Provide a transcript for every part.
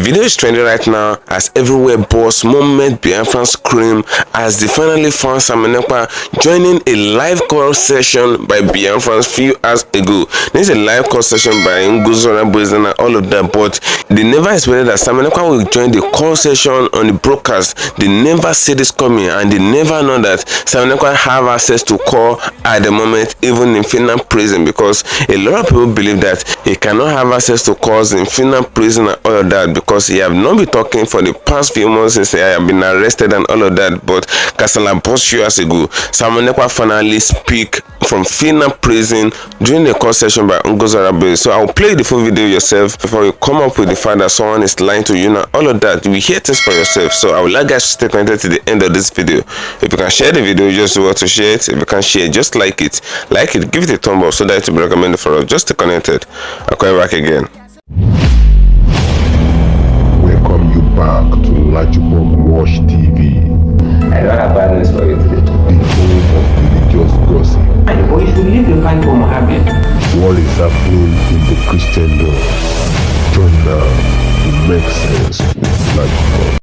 video is trending right now as everywhere boss moment Biafran scream as they finally found Simon Ekpa joining a live call session by Biafrans few hours ago. This is a live call session by Nguzora Buzan and all of that, but they never expected that Simon Ekpa will join the call session on the broadcast. They never see this coming, and they never know that Simon Ekpa have access to call at the moment, even in Finland prison, because a lot of people believe that he cannot have access to calls in Finland prison and all of that because he have not been talking for the past few months since he have been arrested and all of that. But Kasala boss few years ago, Simon Ekpa finally speak from Finland prison during the call session by Nguzora Buzan. So I'll play the full video yourself before you come up with the fact that someone is lying to you and all of that. You will hear things for yourself. So I would like guys to stay connected to the end of this video. If you can share the video, just do what to share it. If you can share, just like it, give it a thumb up so that it will be recommended for us. Just stay connected. I'll come back again. Welcome you back to LAJUPOG TV. I don't have bad news for you today. The home of religious gossip. But you should leave the fight for Mohammed. What is happening in the Christian world? Join now to make sense with LAJUPOG.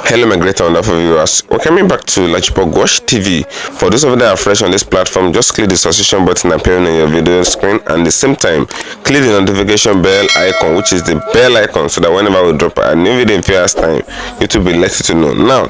Hello my great and wonderful viewers, welcome back to LAJUPOG TV. For those of you that are fresh on this platform, just click the subscription button appearing on your video screen, and at the same time click the notification bell icon, which is the bell icon, so that whenever we drop a new video in few hours time, YouTube will let you to know. Now,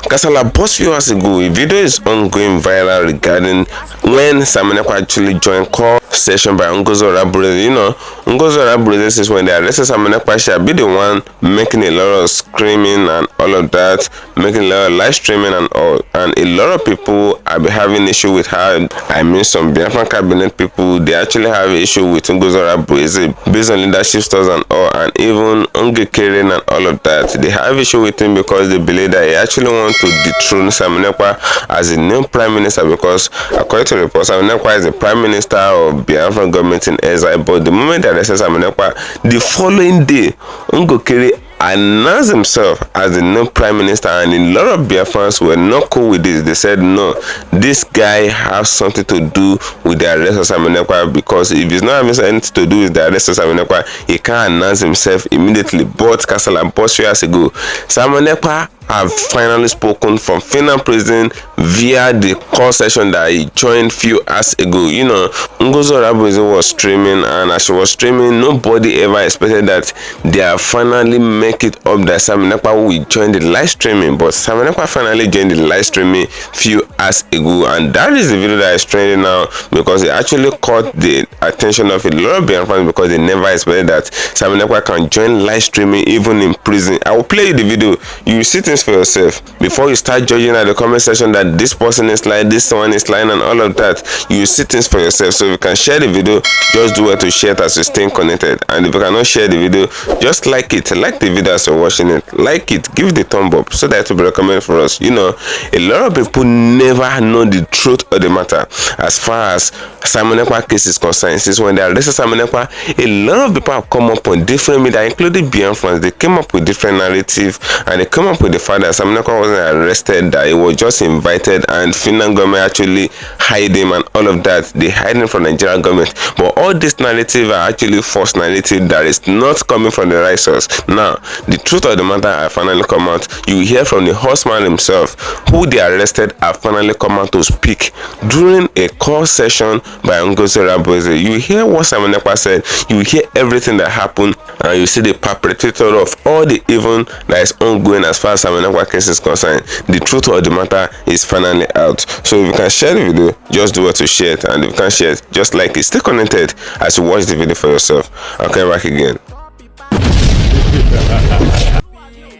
Kasala boss few hours ago, a video is ongoing viral regarding when Simon Ekpa actually joined call session by Nguzora Buzan. You know, Nguzora Buzan says when they arrested Simon Ekpa, she'll be the one making a lot of screaming and all of that, making a lot of live streaming and all, and a lot of people are having issue with her. I mean, some Biafran cabinet people, they actually have issue with Nguzora Buzan based on leadership styles and all, and even Ungekeren and all of that. They have issue with him because they believe that he actually want to dethrone Simon Ekpa as the new prime minister, because according to reports, Simon Ekpa is the prime minister of Biafran government in exile. But the moment they arrested Simon Ekpa, the following day, Ungekeren announced himself as the new prime minister, and a lot of Biafrans were not cool with this. They said no, this guy has something to do with the arrest of Simon Ekpa, because if he's not having anything to do with the arrest of Simon Ekpa, he can't announce himself immediately. But Kasala boss years ago, Simon Ekpa have finally spoken from Finland prison via the call session that he joined few hours ago. You know, Nguzora Buzan was streaming, and as she was streaming, nobody ever expected that they are finally make it up that Simon Ekpa will join the live streaming. But Simon Ekpa finally joined the live streaming few hours ago, and that is the video that is trending now, because it actually caught the attention of a lot of Biafrans, because they never expected that Simon Ekpa can join live streaming even in prison. I will play you the video. You will see things for yourself before you start judging at the comment section that this person is lying, this one is lying, and all of that. You will see things for yourself. So if you can share the video, just do it to share it as you stay connected. And if you cannot share the video, just like it, like the video as you're watching it, like it, give it the thumb up so that it will be recommended for us. You know, a lot of people never know the truth of the matter as far as Simon Ekpa case is concerned. Since when they arrested Simon Ekpa, a lot of people have come up on different media, including Biafrans. They came up with different narrative, and they come up with the fact that Simon Ekpa wasn't arrested, that he was just invited, and Finland government actually hide him and all of that. They hide him from the Nigerian government. But all this narrative are actually false narrative that is not coming from the right source. Now, the truth of the matter have finally come out. You hear from the horseman himself, who they arrested, have finally come out to speak during a call session by Nguzora Buzan. You hear what Simon Ekpa said, you hear everything that happened, and you see the perpetrator of all the evil that is ongoing as far as Simon Ekpa case is concerned. The truth of the matter is finally out. So if you can share the video, just do it to share it, and if you can share it, just like it. Stay connected as you watch the video for yourself. I'll come back again.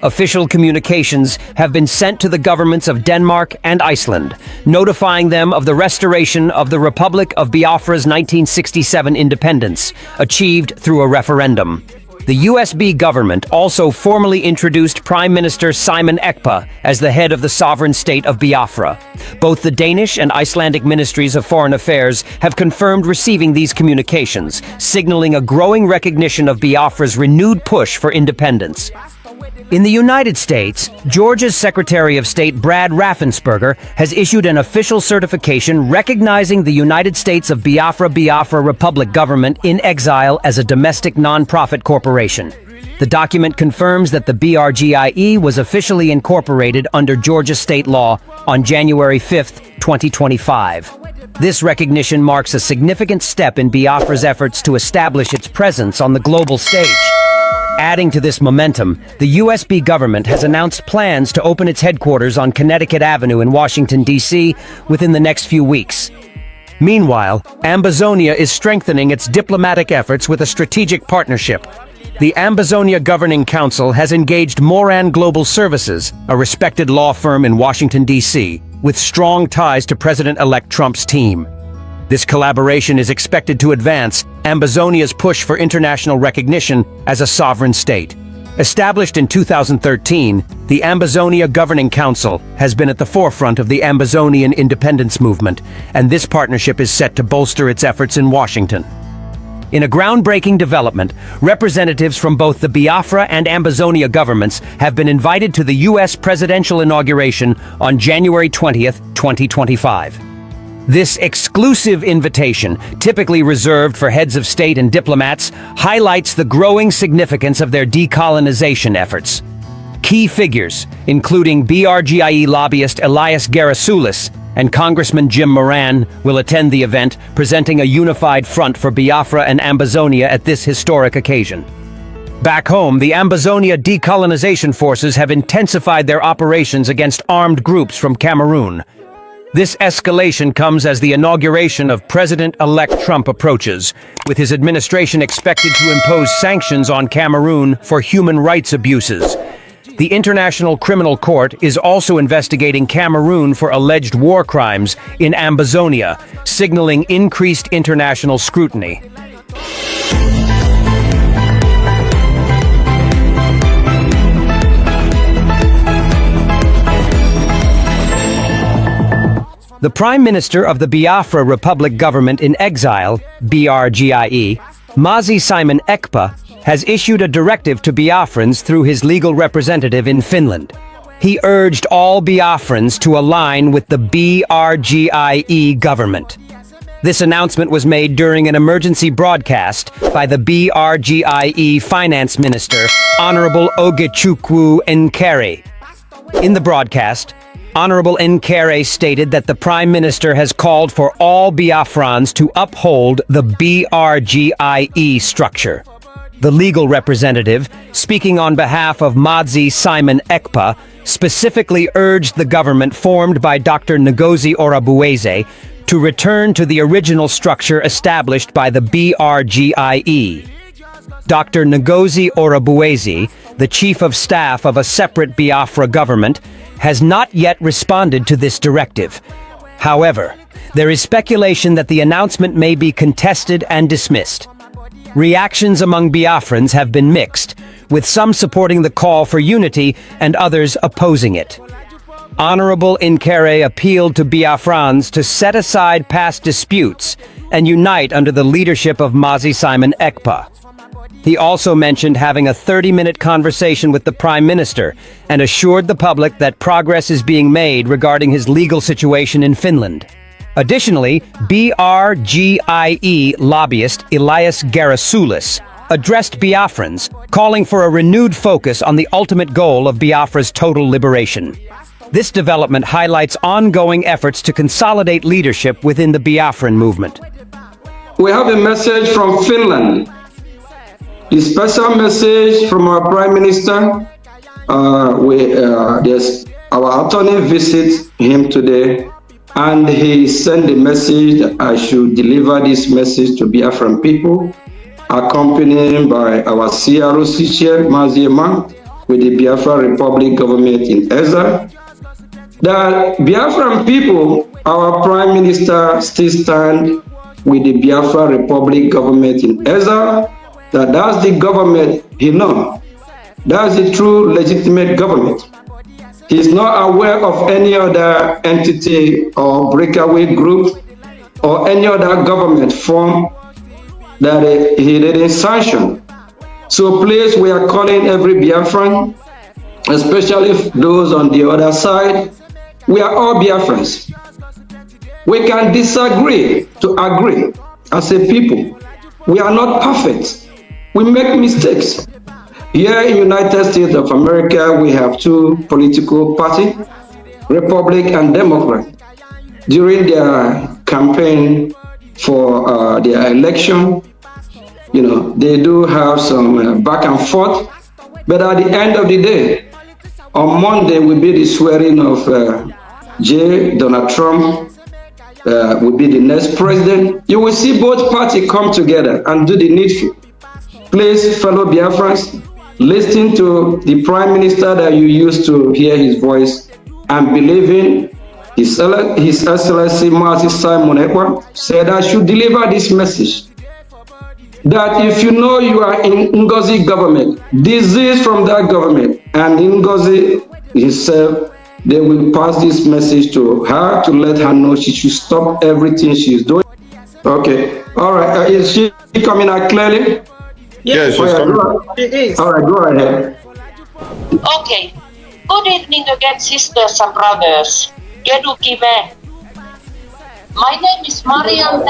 Official communications have been sent to the governments of Denmark and Iceland, notifying them of the restoration of the Republic of Biafra's 1967 independence, achieved through a referendum. The USB government also formally introduced Prime Minister Simon Ekpa as the head of the sovereign state of Biafra. Both the Danish and Icelandic ministries of foreign affairs have confirmed receiving these communications, signaling a growing recognition of Biafra's renewed push for independence. In the United States, Georgia's Secretary of State Brad Raffensperger has issued an official certification recognizing the United States of Biafra Republic government in exile as a domestic non-profit corporation. The document confirms that the BRGIE was officially incorporated under Georgia state law on January 5, 2025. This recognition marks a significant step in Biafra's efforts to establish its presence on the global stage. Adding to this momentum, the USB government has announced plans to open its headquarters on Connecticut Avenue in Washington, D.C. within the next few weeks. Meanwhile, Ambazonia is strengthening its diplomatic efforts with a strategic partnership. The Ambazonia Governing Council has engaged Moran Global Services, a respected law firm in Washington, D.C., with strong ties to President-elect Trump's team. This collaboration is expected to advance Ambazonia's push for international recognition as a sovereign state. Established in 2013, the Ambazonia Governing Council has been at the forefront of the Ambazonian independence movement, and this partnership is set to bolster its efforts in Washington. In a groundbreaking development, representatives from both the Biafra and Ambazonia governments have been invited to the U.S. presidential inauguration on January 20th, 2025. This exclusive invitation, typically reserved for heads of state and diplomats, highlights the growing significance of their decolonization efforts. Key figures, including BRGIE lobbyist Elias Gerasoulis and Congressman Jim Moran, will attend the event, presenting a unified front for Biafra and Ambazonia at this historic occasion. Back home, the Ambazonia decolonization forces have intensified their operations against armed groups from Cameroon. This escalation comes as the inauguration of President-elect Trump approaches, with his administration expected to impose sanctions on Cameroon for human rights abuses. The International Criminal Court is also investigating Cameroon for alleged war crimes in Ambazonia, signaling increased international scrutiny. The Prime Minister of the Biafra Republic government in exile, BRGIE, Mazi Simon Ekpa, has issued a directive to Biafrans through his legal representative in Finland. He urged all Biafrans to align with the BRGIE government. This announcement was made during an emergency broadcast by the BRGIE Finance Minister, Honorable Ogechukwu Nkere. In the broadcast, Honorable Nkere stated that the Prime Minister has called for all Biafrans to uphold the BRGIE structure. The legal representative, speaking on behalf of Mazi Simon Ekpa, specifically urged the government formed by Dr. Ngozi Orabueze to return to the original structure established by the BRGIE. Dr. Ngozi Orabueze, the chief of staff of a separate Biafra government, has not yet responded to this directive. However, there is speculation that the announcement may be contested and dismissed. Reactions among Biafrans have been mixed, with some supporting the call for unity and others opposing it. Honorable Nkere appealed to Biafrans to set aside past disputes and unite under the leadership of Mazi Simon Ekpa. He also mentioned having a 30-minute conversation with the Prime Minister and assured the public that progress is being made regarding his legal situation in Finland. Additionally, BRGIE lobbyist Elias Gerasoulis addressed Biafrans, calling for a renewed focus on the ultimate goal of Biafra's total liberation. This development highlights ongoing efforts to consolidate leadership within the Biafran movement. We have a message from Finland. A special message from our Prime Minister. Yes, our attorney visits him today, and he sent a message that I should deliver this message to Biafran people, accompanied by our CROC chair, Mazi Eman, with the Biafra Republic government in exile. The Biafran people, our Prime Minister still stand with the Biafra Republic government in exile. That's the government he knows. That's the true legitimate government. He's not aware of any other entity or breakaway group or any other government form that he didn't sanction. So please, we are calling every Biafran especially those on the other side. We are all Biafrans. We can disagree to agree as a people. We are not perfect. We make mistakes. Here in United States of America, we have two political parties, Republic and Democrat. During their campaign for their election, they do have some back and forth. But at the end of the day, on Monday will be the swearing of Donald Trump, will be the next president. You will see both parties come together and do the needful. Please, fellow Biafrans, listen to the Prime Minister that you used to hear his voice and believe in. His Excellency Martin Simon Ekpa said I should deliver this message. That if you know you are in Ngozi government, disease from that government, and Ngozi himself, they will pass this message to her to let her know she should stop everything she's doing. Okay, all right. Is she coming out clearly? Yes, she's coming. She is. All right, go ahead. Okay. Good evening again, sisters and brothers. My name is Marianne,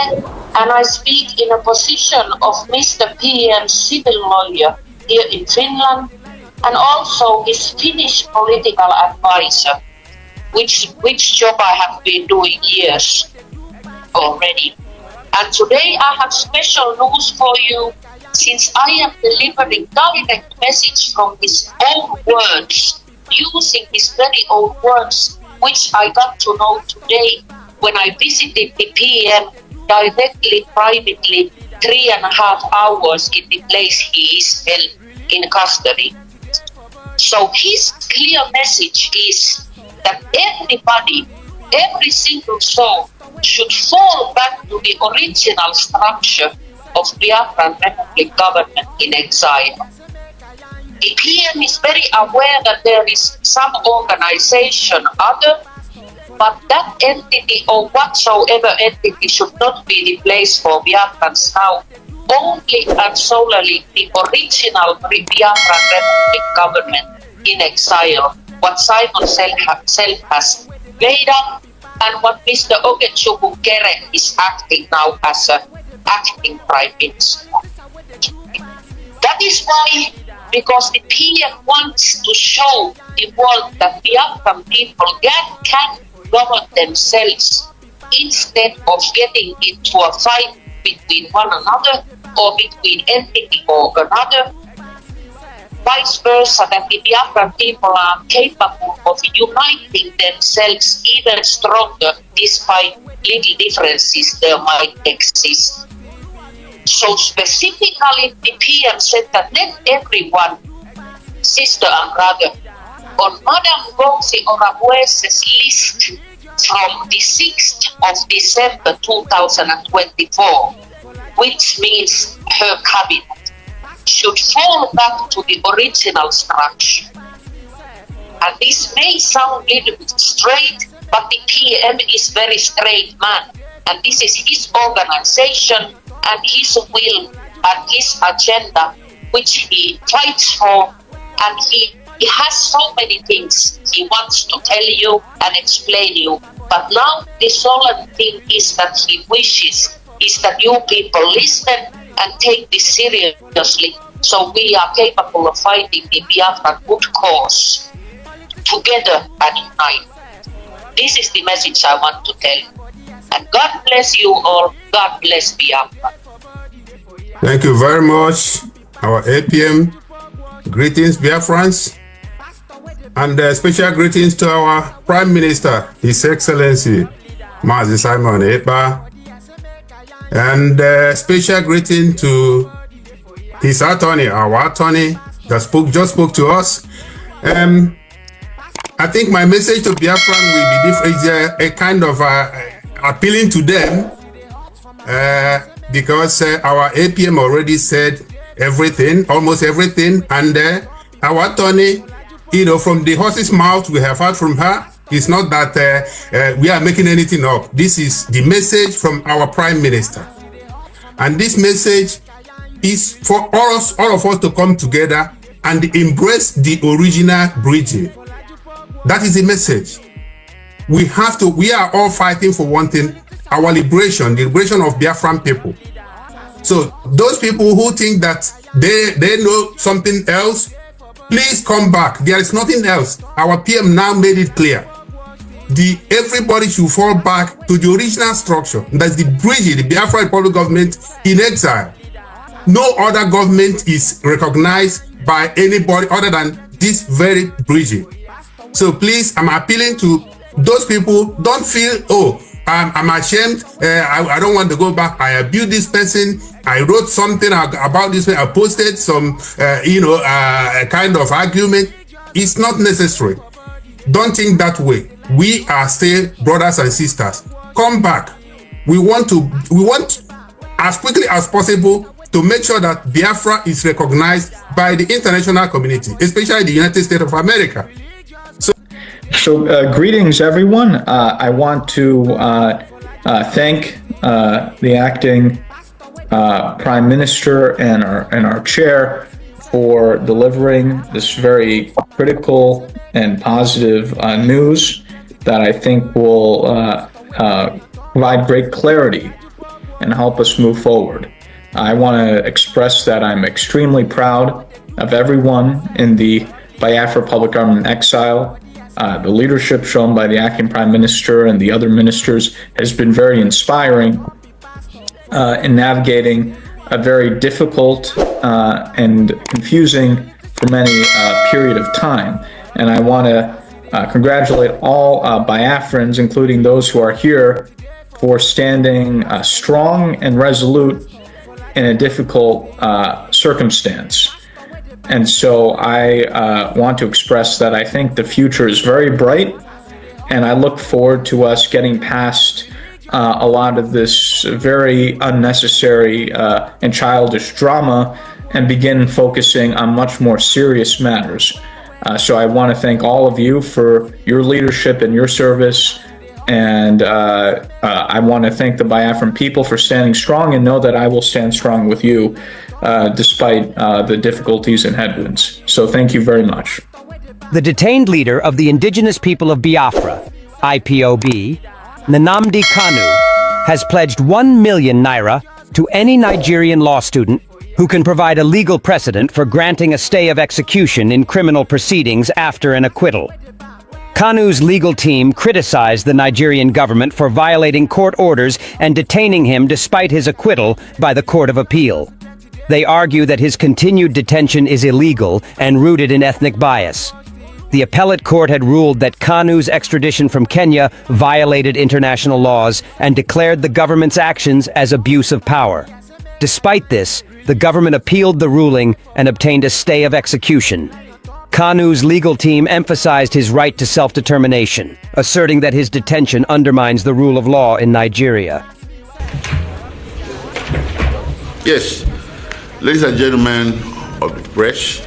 and I speak in a position of Mr. P.M. civil lawyer here in Finland, and also his Finnish political advisor, which job I have been doing years already. And today I have special news for you, since I am delivering direct message from his own words, using his very own words, which I got to know today when I visited the PM directly, privately, 3.5 hours in the place he is held in custody. So his clear message is that everybody, every single soul should fall back to the original structure of Biafran Republic government in exile. The PM is very aware that there is some organization, but that entity or whatsoever entity should not be the place for Biafrans now. Only and solely the original Biafran Republic government in exile, what Simon self has made up, and what Mr. Ogechuku Kere is acting now as an acting prime minister. That is why, because the PM wants to show the world that Biafran people can govern themselves instead of getting into a fight between one another or between entity or another. Vice versa, that the Biafran people are capable of uniting themselves even stronger despite little differences there might exist. So specifically, the PM said that let everyone, sister and brother, on Madame Rosie Orabuese's list from the 6th of December 2024, which means her cabinet, should fall back to the original structure. And this may sound a little bit straight, but the PM is very straight man. And this is his organization and his will and his agenda, which he fights for. And he has so many things he wants to tell you and explain you. But now the solemn thing is that he wishes is that you people listen and take this seriously, so we are capable of fighting the Biafran good cause together and unite. This is the message I want to tell you. And God bless you all. God bless Biafra. Thank you very much, our APM. Greetings, Biafrans. And special greetings to our Prime Minister, His Excellency, Mazi Simon Ekpa. And special greeting to his attorney, our attorney, that just spoke to us. I think my message to Biafran will be different. It's a kind of appealing to them because our APM already said everything, almost everything, and our attorney, from the horse's mouth we have heard from her, it's not that we are making anything up. This is the message from our Prime Minister. And this message is for all of us to come together and embrace the original bridge. That is the message. We are all fighting for one thing, our liberation, the liberation of Biafran people. So those people who think that they know something else, please come back. There is nothing else. Our PM now made it clear. Everybody should fall back to the original structure. That's the bridge, the Biafra Republic government in exile. No other government is recognized by anybody other than this very bridge. So please, I'm appealing to those people. Don't feel, oh, I'm ashamed. I don't want to go back. I abused this person. I wrote something about this. I posted some, a kind of argument. It's not necessary. Don't think that way. We are still brothers and sisters. Come back. We want as quickly as possible to make sure that Biafra is recognized by the international community, especially the United States of America. So greetings, everyone. I want to thank the acting Prime Minister and our chair for delivering this very critical and positive news that I think will provide great clarity and help us move forward. I want to express that I'm extremely proud of everyone in the Biafra Public Government Exile. The leadership shown by the acting Prime Minister and the other ministers has been very inspiring in navigating a very difficult and confusing for many period of time. And I want to congratulate all Biafrans, including those who are here, for standing strong and resolute in a difficult circumstance. And so I want to express that I think the future is very bright, and I look forward to us getting past a lot of this very unnecessary and childish drama and begin focusing on much more serious matters. So I want to thank all of you for your leadership and your service, and I want to thank the Biafran people for standing strong, and know that I will stand strong with you despite the difficulties and headwinds. So thank you very much. The detained leader of the indigenous people of Biafra, IPOB, Nnamdi Kanu, has pledged 1 million naira to any Nigerian law student who can provide a legal precedent for granting a stay of execution in criminal proceedings after an acquittal. Kanu's legal team criticized the Nigerian government for violating court orders and detaining him despite his acquittal by the Court of Appeal. They argue that his continued detention is illegal and rooted in ethnic bias. The appellate court had ruled that Kanu's extradition from Kenya violated international laws and declared the government's actions as abuse of power. Despite this, the government appealed the ruling and obtained a stay of execution. Kanu's legal team emphasized his right to self-determination, asserting that his detention undermines the rule of law in Nigeria. Yes, ladies and gentlemen of the press,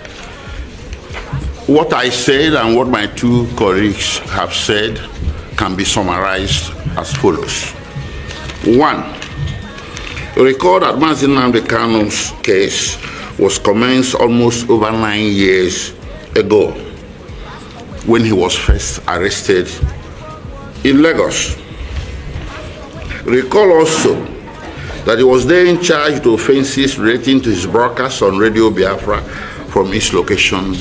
what I said and what my two colleagues have said can be summarized as follows. One, recall that Nnamdi Kanu's case was commenced almost over 9 years ago when he was first arrested in Lagos. Recall also that he was then charged with offenses relating to his broadcast on Radio Biafra from his location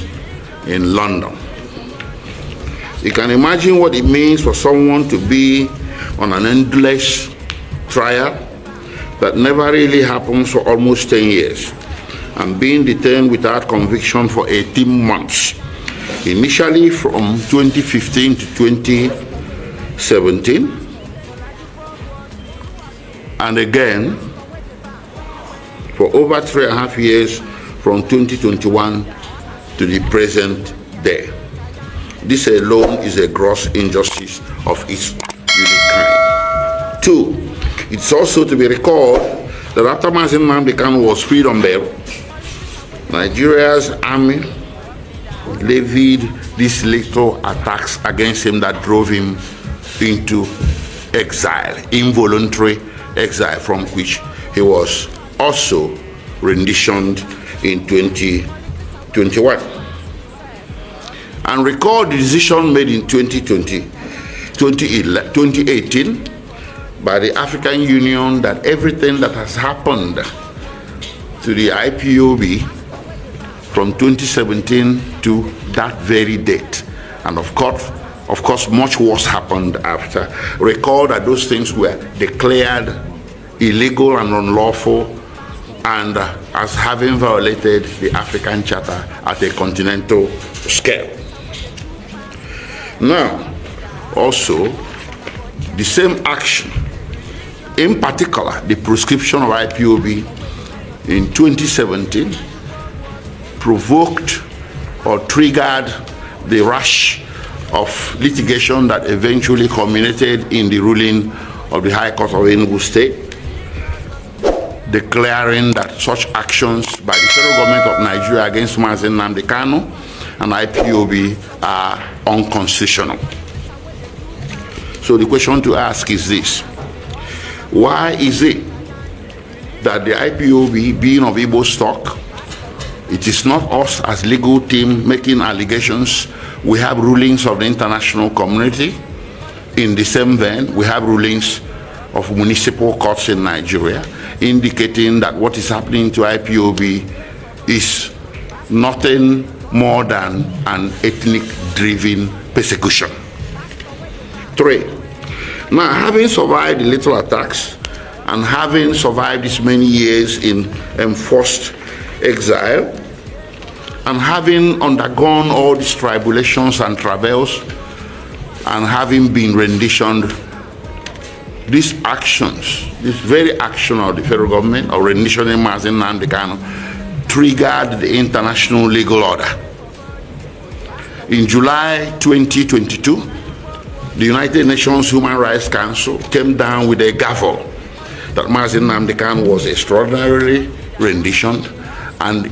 in London. You can imagine what it means for someone to be on an endless trial that never really happens for almost 10 years and being detained without conviction for 18 months, initially from 2015 to 2017, and again for over 3.5 years from 2021 to the present day. This alone is a gross injustice of its unique kind. Two, it's also to be recalled that after Nnamdi Kanu was freed on bail, Nigeria's army levied these lethal attacks against him that drove him into exile, involuntary exile, from which he was also renditioned in 2021. 2021. And recall the decision made in 2018 by the African Union that everything that has happened to the IPOB from 2017 to that very date, and of course, much worse happened after. Recall that those things were declared illegal and unlawful, and as having violated the African Charter at a continental scale. Now, also, the same action, in particular, the proscription of IPOB in 2017, provoked or triggered the rush of litigation that eventually culminated in the ruling of the High Court of Enugu State, declaring that such actions by the federal government of Nigeria against Mazi Nnamdi Kanu and IPOB are unconstitutional. So the question to ask is this: why is it that the IPOB, being of Igbo stock, it is not us as legal team making allegations? We have rulings of the international community. In the same vein, we have rulings of municipal courts in Nigeria indicating that what is happening to IPOB is nothing more than an ethnic-driven persecution. 3. Now, having survived the little attacks and having survived this many years in enforced exile, and having undergone all these tribulations and travails, and having been renditioned, these actions, this very action of the federal government of renditioning Mazi Nnamdi Kanu, triggered the international legal order. In July 2022, the United Nations Human Rights Council came down with a gavel that Mazi Nnamdi Kanu was extraordinarily renditioned, and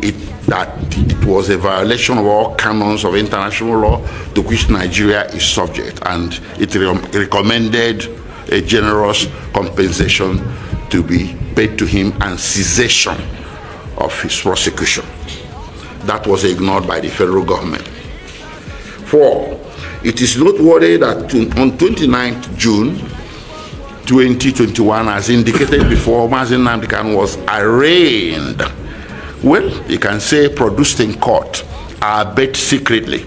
that it was a violation of all canons of international law to which Nigeria is subject, and it recommended a generous compensation to be paid to him and cessation of his prosecution. That was ignored by the federal government. 4. It is noteworthy that on 29th June 2021, as indicated before, Mazi Nnamdi Kanu was arraigned. Well, you can say produced in court, albeit secretly.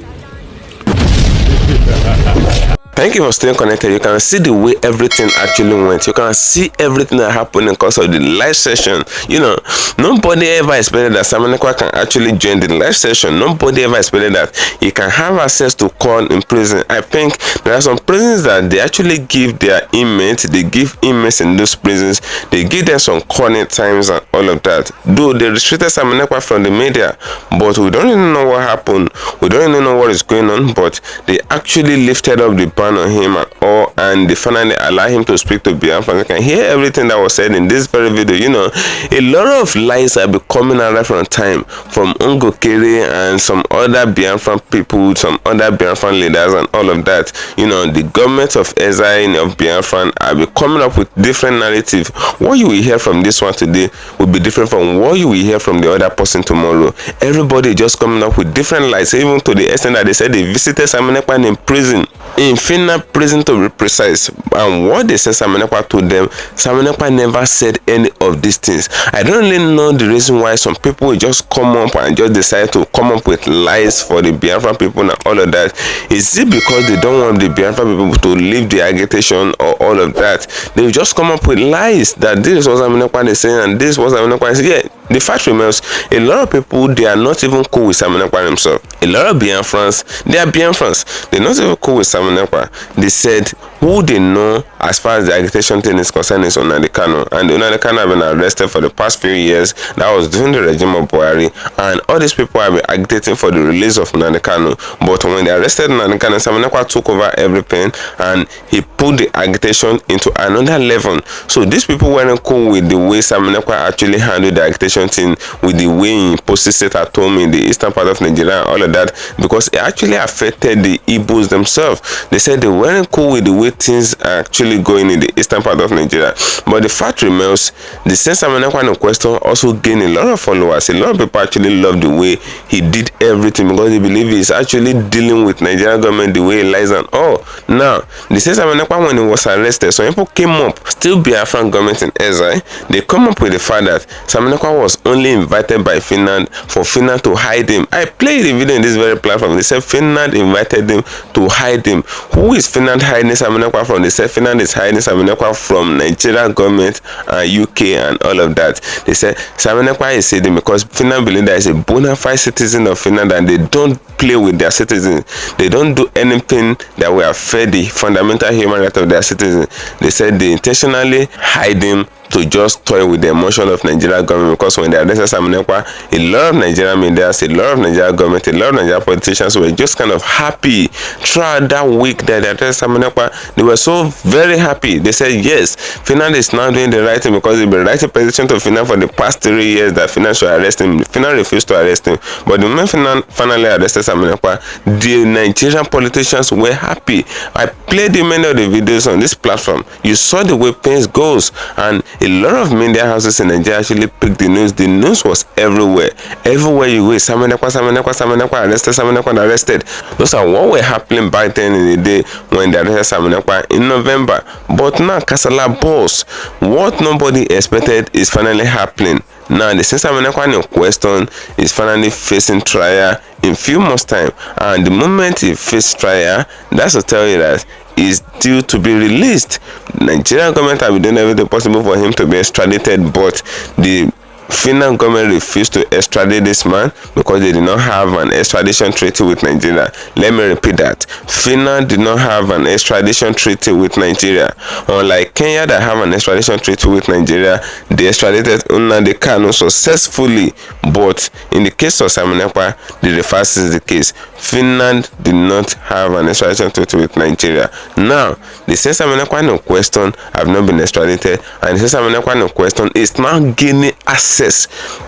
Thank you for staying connected. You can see the way everything actually went. You can see everything that happened in course of the live session. You know, nobody ever expected that Samanekwa can actually join the live session. Nobody ever expected that he can have access to call in prison. I think there are some prisons that they actually give their inmates, they give inmates in those prisons, they give them some calling times and all of that. Though they restricted Samanekwa from the media, but we don't even know what happened. We don't even know what is going on, but they actually lifted up the ban on him at all, and they finally allow him to speak to Biafra. You can hear everything that was said in this very video. You know, a lot of lies have been coming out from time from Ungokere and some other Biafran people, some other Biafran leaders and all of that. You know, the government of EXILE of Biafran have been coming up with different narrative. What you will hear from this one today will be different from what you will hear from the other person tomorrow. Everybody just coming up with different lies, even to the extent that they said they visited Samanekwa in prison, in Finland prison to be precise, and what they said Samanekwa told them, Samanekwa never said any of these things. I don't really know the reason why some people just come up and just decide to come up with lies for the Biafra people and all of that. Is it because they don't want the Biafra people to leave the agitation or all of that? They just come up with lies that this is what Samanekwa is saying and this was Samanekwa is saying. Yeah, the fact remains, a lot of people, they are not even cool with Samanekwa himself. A lot of Biafrans, they are Biafrans, they're not even cool with Samanekwa. They said who they know as far as the agitation thing is concerned is Nnamdi Kanu, and Nnamdi Kanu have been arrested for the past few years. That was during the regime of Buhari, and all these people have been agitating for the release of Nnamdi Kanu. But when they arrested Nnamdi Kanu, Samanekwa took over everything and he put the agitation into another level. So these people weren't cool with the way Samanekwa actually handled the agitation thing, with the way he posted it at home in the eastern part of Nigeria and all of that, because it actually affected the Igbos themselves. They said they weren't cool with the way way things are actually going in the eastern part of Nigeria. But the fact remains, the same Simon Ekpa in question also gained a lot of followers. A lot of people actually love the way he did everything because they believe he's actually dealing with Nigerian government the way he lies and all. Now, the same Simon Ekpa, when he was arrested, some people came up, still Biafran government in exile. They come up with the fact that Simon Ekpa was only invited by Finland for Finland to hide him. I played the video in this very platform. They said Finland invited him to hide him. Who is Finland hiding Simon Ekpa from? They said Finland is hiding Simon Ekpa from Nigerian government and UK and all of that. They said Simon Ekpa is hidden because Finland believe that he's a bona fide citizen of Finland and they don't play with their citizens. They don't do anything that will affect the fundamental human right of their citizens. They said they intentionally hide him to just toy with the emotion of Nigerian government, because when they arrested Simon Ekpa, a lot of Nigerian media, a lot of Nigerian government, a lot of Nigerian politicians were just kind of happy throughout that week that they arrested Simon Ekpa. They were so very happy. They said yes, Finland is now doing the right thing because they've been writing petition to Finland for the past 3 years that Finland should arrest him. Finland refused to arrest him, but the moment Finland finally arrested Simon Ekpa, the Nigerian politicians were happy. I played many of the videos on this platform. You saw the way things goes, and a lot of media houses in Nigeria actually picked the news. The news was everywhere. Everywhere you go, Simon Ekpa, Simon Ekpa, Simon Ekpa arrested, Simon Ekpa arrested. Those are what were happening back then in the day when they arrested Simon Ekpa in November. But now, Kasala boss, what nobody expected is finally happening. Now, the Simon Ekpa in question is finally facing trial in few months' time. And the moment he faces trial, that's to tell you that is due to be released. Nigerian government have been doing everything possible for him to be extradited, but the Finland government refused to extradite this man because they did not have an extradition treaty with Nigeria. Let me repeat that. Finland did not have an extradition treaty with Nigeria. Unlike Kenya that have an extradition treaty with Nigeria, they extradited Kanu successfully. But in the case of Simon Ekpa, the reverse is the case. Finland did not have an extradition treaty with Nigeria. Now, the same Simon Ekpa in question have not been extradited, and the same Simon Ekpa in question is now gaining access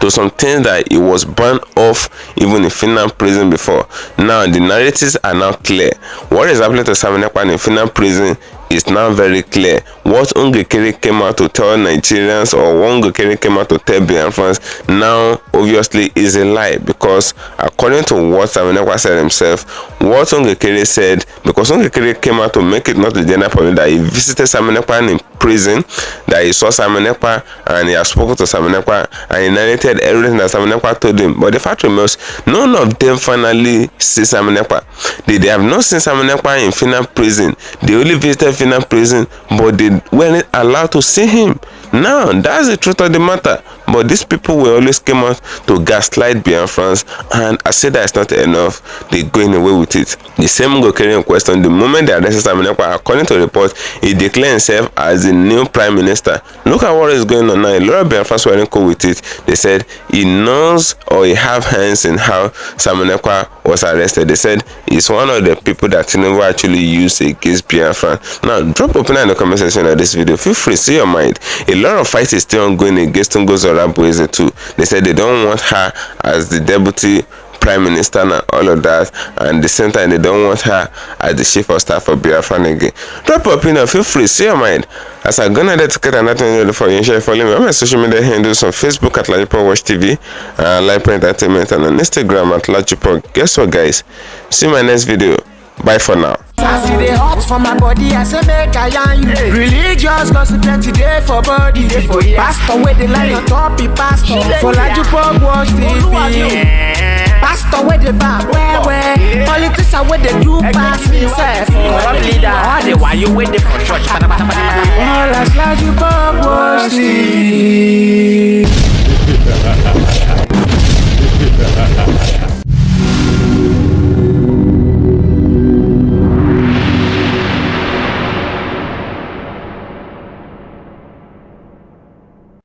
to some things that it was banned off even in Finland prison before. Now the narratives are now clear. What is happening to Simon Ekpa in Finland prison is now very clear. What Ongekere came out to tell Nigerians, or Ongekere came out to tell Biafrans, now obviously is a lie, because according to what Simon Ekpa said himself, what Ongekere said, because Ongekere came out to make it not the general public that he visited Simon Ekpa in prison, that he saw Simon Ekpa and he has spoken to Simon Ekpa and he narrated everything that Simon Ekpa told him. But the fact remains, none of them finally see Simon Ekpa. They have not seen Simon Ekpa in Finland prison. They only visited Finland prison, but they weren't allowed to see him. Now, that's the truth of the matter. But these people will always come out to gaslight Biafrans, and I say that's not enough. They're going away with it. The same Ongekere in question, the moment they arrested Simon Ekpa, according to reports, he declared himself as the new prime minister. Look at what is going on now. A lot of Biafrans were cool with it. They said he knows, or he have hands in how Simon Ekpa was arrested. They said he's one of the people that Tinubu actually used against Biafra. Now, drop a opinion in the comment section of this video. Feel free, see your mind. A lot of fights is still ongoing against Tungo Boise too. They said they don't want her as the deputy prime minister and all of that, and at the same time they don't want her as the chief of staff for Biafra again. Drop your opinion, feel free, see your mind. As I'm gonna dedicate another video for you, share, follow me on my social media handles on Facebook at LAJUPOG TV, LAJUPOG Entertainment, and on Instagram at LAJUPOG. Guess what, guys? See you in my next video. Bye for now. I see the hot for my body, I say make I yarn you. Religious gossip plenty day for body. Pastor with the line on top, be pastor. For LAJUPOG Watch TV. Pastor with the bar, where politician with the do pass himself. Why you waiting for church? All as LAJUPOG Watch TV.